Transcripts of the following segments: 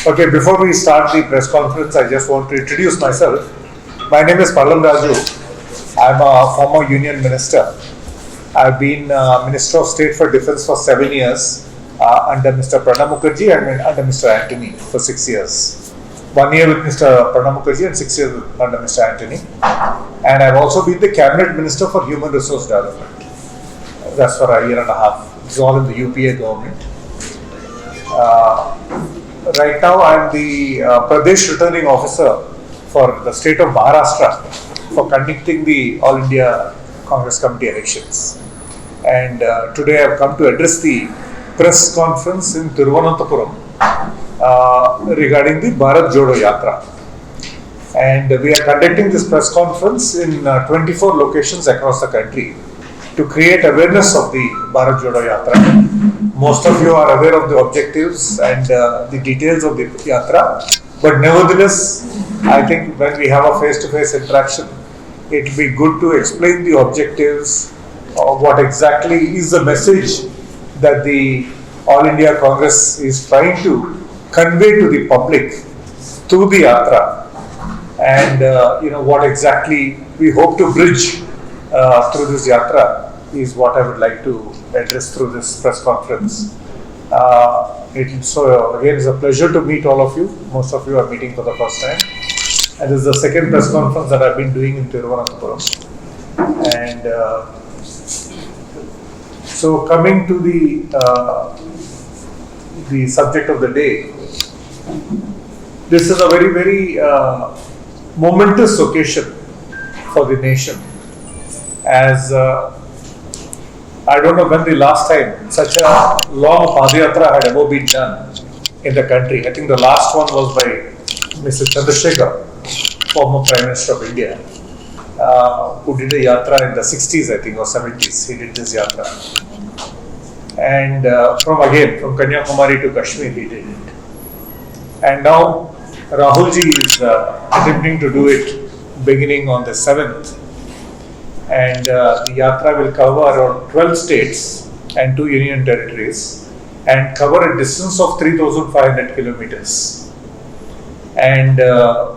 Okay, before we start the press conference, I just want to introduce myself. My name is Pallam Raju. I'm a former union minister. I've been Minister of State for Defence for 7 years under Mr. Pranab Mukherjee and under Mr. Antony for 6 years. 1 year with Mr. Pranab Mukherjee and 6 years under Mr. Antony. And I've also been the Cabinet Minister for Human Resource Development. That's for a year and a half. It's all in the UPA government. Right now, I'm the Pradesh Returning Officer for the state of Maharashtra for conducting the All India Congress Committee elections. And today I've come to address the press conference in Thiruvananthapuram regarding the Bharat Jodo Yatra. And we are conducting this press conference in 24 locations across the country to create awareness of the Bharat Jodo Yatra. Most of you are aware of the objectives and the details of the Yatra, but nevertheless, I think when we have a face-to-face interaction, it will be good to explain the objectives, what exactly is the message that the All India Congress is trying to convey to the public through the Yatra, and what exactly we hope to bridge through this Yatra is what I would like to address through this press conference. So again, it's a pleasure to meet all of you. Most of you are meeting for the first time. And this is the second press conference that I've been doing in Thiruvananthapuram. And so coming to the subject of the day, this is a very, very momentous occasion for the nation, as I don't know when the last time such a long Padayatra had ever been done in the country. I think the last one was by Mr. Chandrasekhar, former Prime Minister of India, who did a yatra in the 60s, I think, or 70s. He did this yatra. And from Kanyakumari to Kashmir, he did it. And now Rahulji is attempting to do it beginning on the 7th. And the yatra will cover around 12 states and 2 union territories and cover a distance of 3,500 kilometers. And the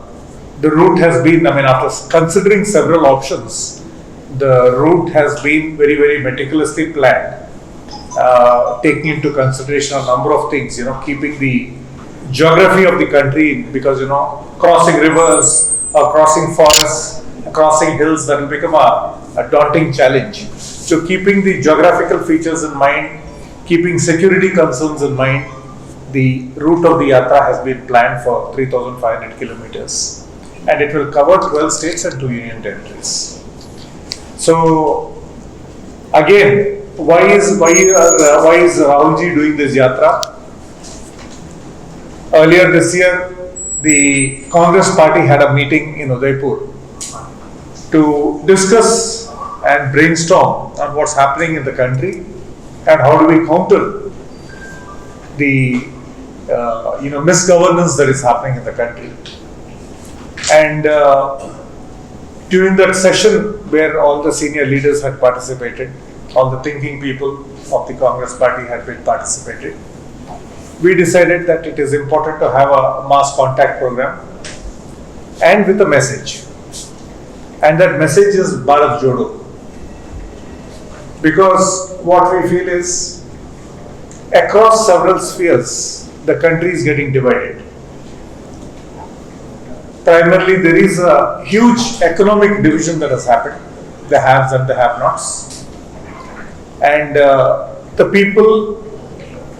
route has been, after considering several options, the route has been very, very meticulously planned, taking into consideration a number of things, keeping the geography of the country, because, crossing rivers or crossing forests, crossing hills, that will become a daunting challenge. So keeping the geographical features in mind, keeping security concerns in mind, the route of the yatra has been planned for 3,500 kilometers, and it will cover 12 states and 2 union territories. So again, why is Rahulji doing this yatra? Earlier this year, the Congress party had a meeting in Udaipur to discuss and brainstorm on what's happening in the country and how do we counter the misgovernance that is happening in the country. And during that session where all the senior leaders had participated, all the thinking people of the Congress party had been participated, we decided that it is important to have a mass contact program and with a message. And that message is Bharat Jodo. Because what we feel is, across several spheres, the country is getting divided. Primarily, there is a huge economic division that has happened, the haves and the have-nots. And the people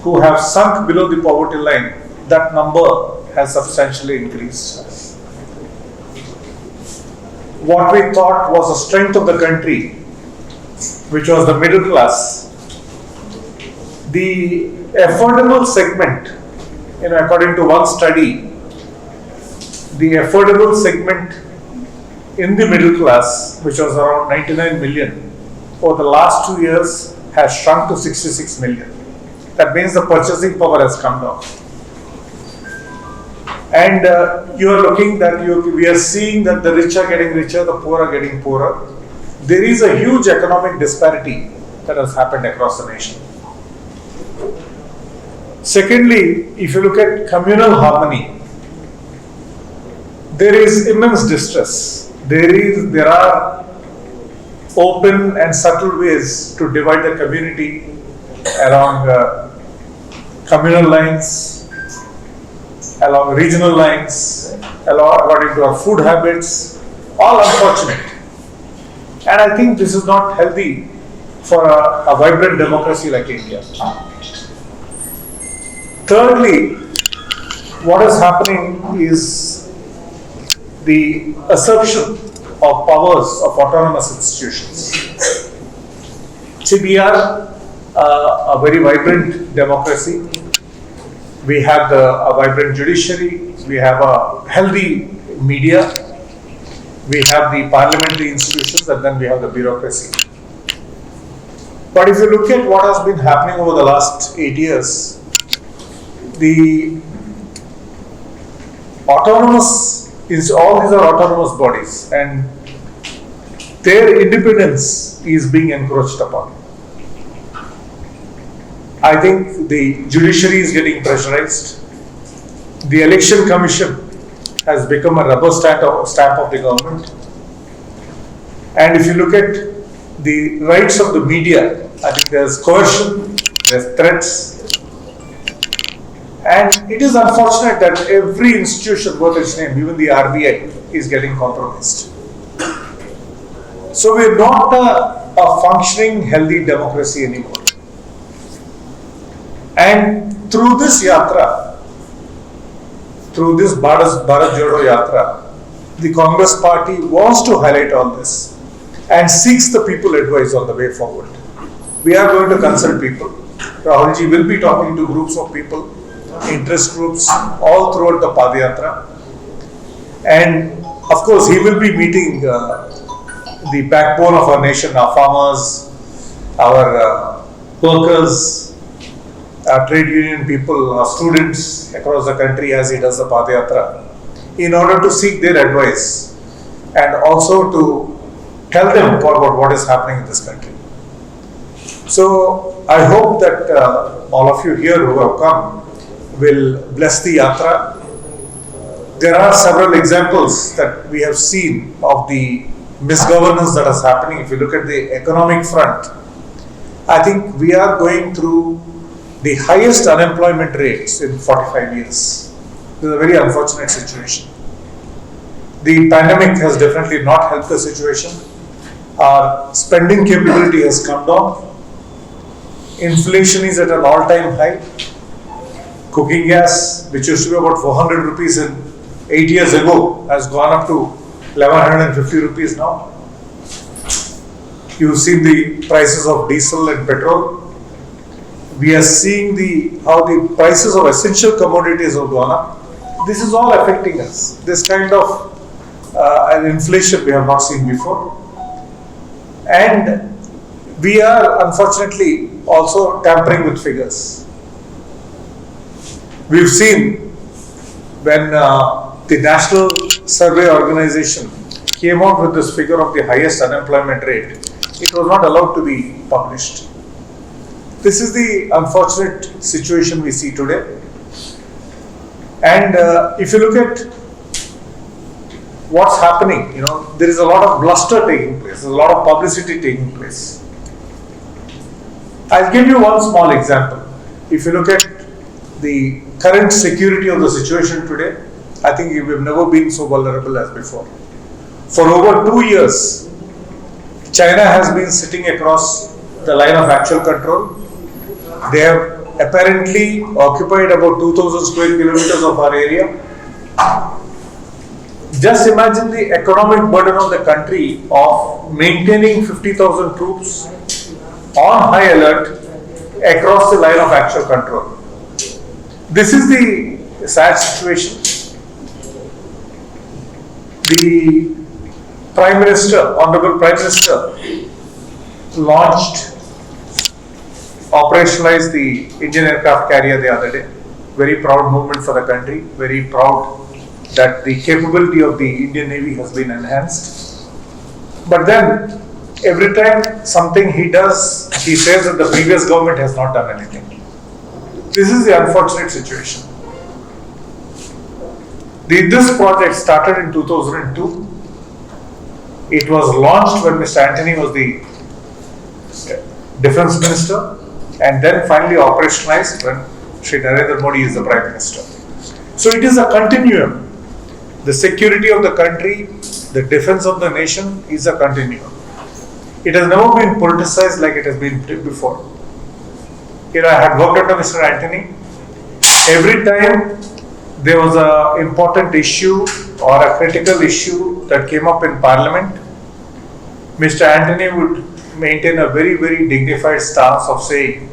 who have sunk below the poverty line, that number has substantially increased. What we thought was the strength of the country, which was the middle class, the affordable segment, according to one study, the affordable segment in the middle class, which was around 99 million, over the last 2 years has shrunk to 66 million. That means the purchasing power has come down. And you are looking that we are seeing that the rich are getting richer, the poor are getting poorer. There is a huge economic disparity that has happened across the nation. Secondly, if you look at communal harmony, there is immense distress. There are open and subtle ways to divide the community along communal lines, along regional lines, according to our food habits, all unfortunate. And I think this is not healthy for a vibrant democracy like India. Thirdly, what is happening is the assumption of powers of autonomous institutions. See, we are a very vibrant democracy. We have a vibrant judiciary, we have a healthy media, we have the parliamentary institutions, and then we have the bureaucracy. But if you look at what has been happening over the last 8 years, the all these are autonomous bodies, and their independence is being encroached upon. I think the judiciary is getting pressurized. The election commission has become a rubber stamp of the government. And if you look at the rights of the media, I think there's coercion, there's threats. And it is unfortunate that every institution worth its name, even the RBI, is getting compromised. So we're not a functioning, healthy democracy anymore. And through this yatra, through this Bharat Jodo Yatra, the Congress party wants to highlight all this and seeks the people advice on the way forward. We are going to consult people. Rahulji will be talking to groups of people, interest groups, all throughout the Padayatra. And of course, he will be meeting the backbone of our nation, our farmers, our workers, our trade union people, our students across the country as he does the Padayatra, in order to seek their advice and also to tell them about what is happening in this country. So I hope that all of you here who have come will bless the yatra. There are several examples that we have seen of the misgovernance that is happening. If you look at the economic front, I think we are going through the highest unemployment rates in 45 years. This is a very unfortunate situation. The pandemic has definitely not helped the situation. Our spending capability has come down. Inflation is at an all-time high. Cooking gas, which used to be about 400 rupees 8 years ago, has gone up to 1150 rupees now. You've seen the prices of diesel and petrol. We are seeing how the prices of essential commodities have gone up. This is all affecting us. This kind of an inflation we have not seen before. And we are unfortunately also tampering with figures. We've seen when the National Survey Organization came out with this figure of the highest unemployment rate, it was not allowed to be published. This is the unfortunate situation we see today. And if you look at what's happening, there is a lot of bluster taking place, a lot of publicity taking place. I'll give you one small example. If you look at the current security of the situation today, I think we've never been so vulnerable as before. For over 2 years, China has been sitting across the line of actual control. They have apparently occupied about 2,000 square kilometers of our area. Just imagine the economic burden on the country of maintaining 50,000 troops on high alert across the line of actual control. This is the sad situation. The Prime Minister, Honorable Prime Minister, operationalized the Indian aircraft carrier the other day. Very proud movement for the country. Very proud that the capability of the Indian Navy has been enhanced. But then, every time something he does, he says that the previous government has not done anything. This is the unfortunate situation. This project started in 2002. It was launched when Mr. Antony was the Defense Minister, and then finally operationalized when Shri Narendra Modi is the Prime Minister. So it is a continuum. The security of the country, the defense of the nation is a continuum. It has never been politicized like it has been before. I had worked under Mr. Antony. Every time there was an important issue or a critical issue that came up in Parliament, Mr. Antony would maintain a very, very dignified stance of saying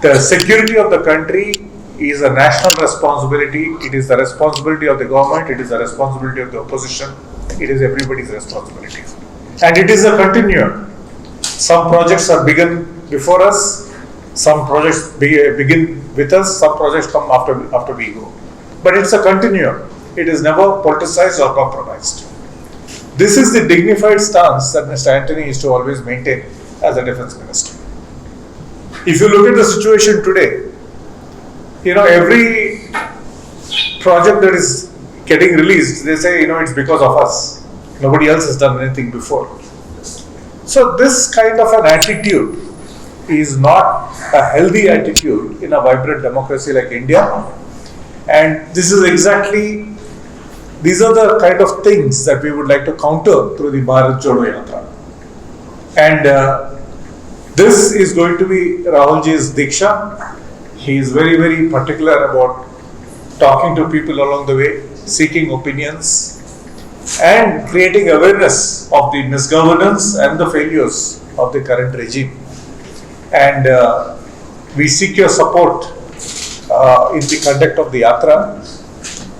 the security of the country is a national responsibility. It is the responsibility of the government. It is the responsibility of the opposition. It is everybody's responsibility. And it is a continuum. Some projects are begun before us. Some projects begin with us. Some projects come after we go. But it's a continuum. It is never politicized or compromised. This is the dignified stance that Mr. Antony used to always maintain as a defense minister. If you look at the situation today, every project that is getting released, they say, it's because of us. Nobody else has done anything before. So this kind of an attitude is not a healthy attitude in a vibrant democracy like India. And these are the kind of things that we would like to counter through the Bharat Jodo Yatra. And this is going to be Rahulji's Diksha. He is very, very particular about talking to people along the way, seeking opinions, and creating awareness of the misgovernance and the failures of the current regime. And we seek your support in the conduct of the Yatra.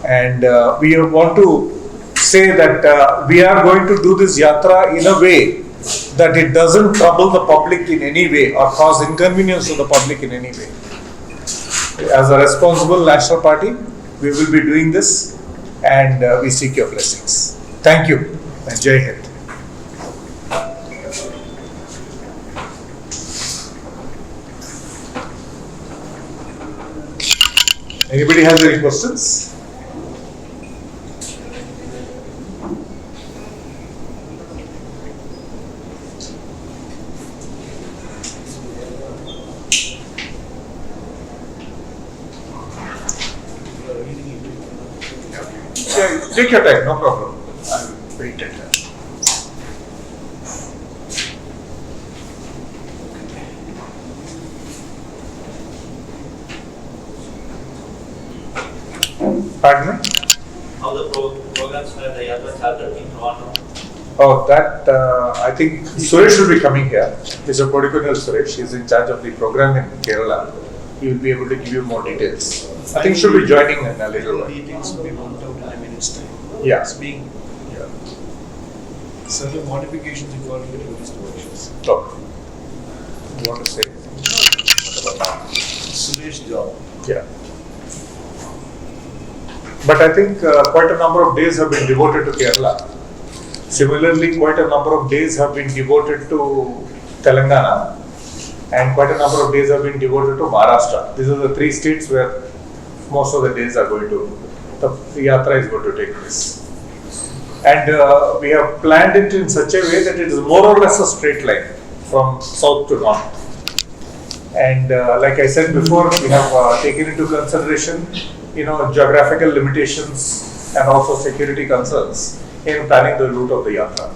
And we want to say that we are going to do this Yatra in a way that it doesn't trouble the public in any way or cause inconvenience to the public in any way. As a responsible national party, we will be doing this, and we seek your blessings. Thank you, and Jai Hind. Anybody has any questions? Yeah, take your time, no problem. I will wait at that. Pardon me? How the programs were the Yatra started in Toronto? Oh, that I think Suresh will be coming here. Mr. Podikunal Suresh, he is in charge of the program in Kerala. He will be able to give you more details. I think he should be joining in a little while. Details will be worked out in a minute's time. Yeah. It's being certain modifications according to the instructions. Talk. You want to say? Suresh job. Yeah. But I think quite a number of days have been devoted to Kerala. Similarly, quite a number of days have been devoted to Telangana, and quite a number of days have been devoted to Maharashtra. These are the three states where most of the days are going to, the Yatra is going to take place. And we have planned it in such a way that it is more or less a straight line from south to north. And like I said before, we have taken into consideration, geographical limitations and also security concerns in planning the route of the Yatra.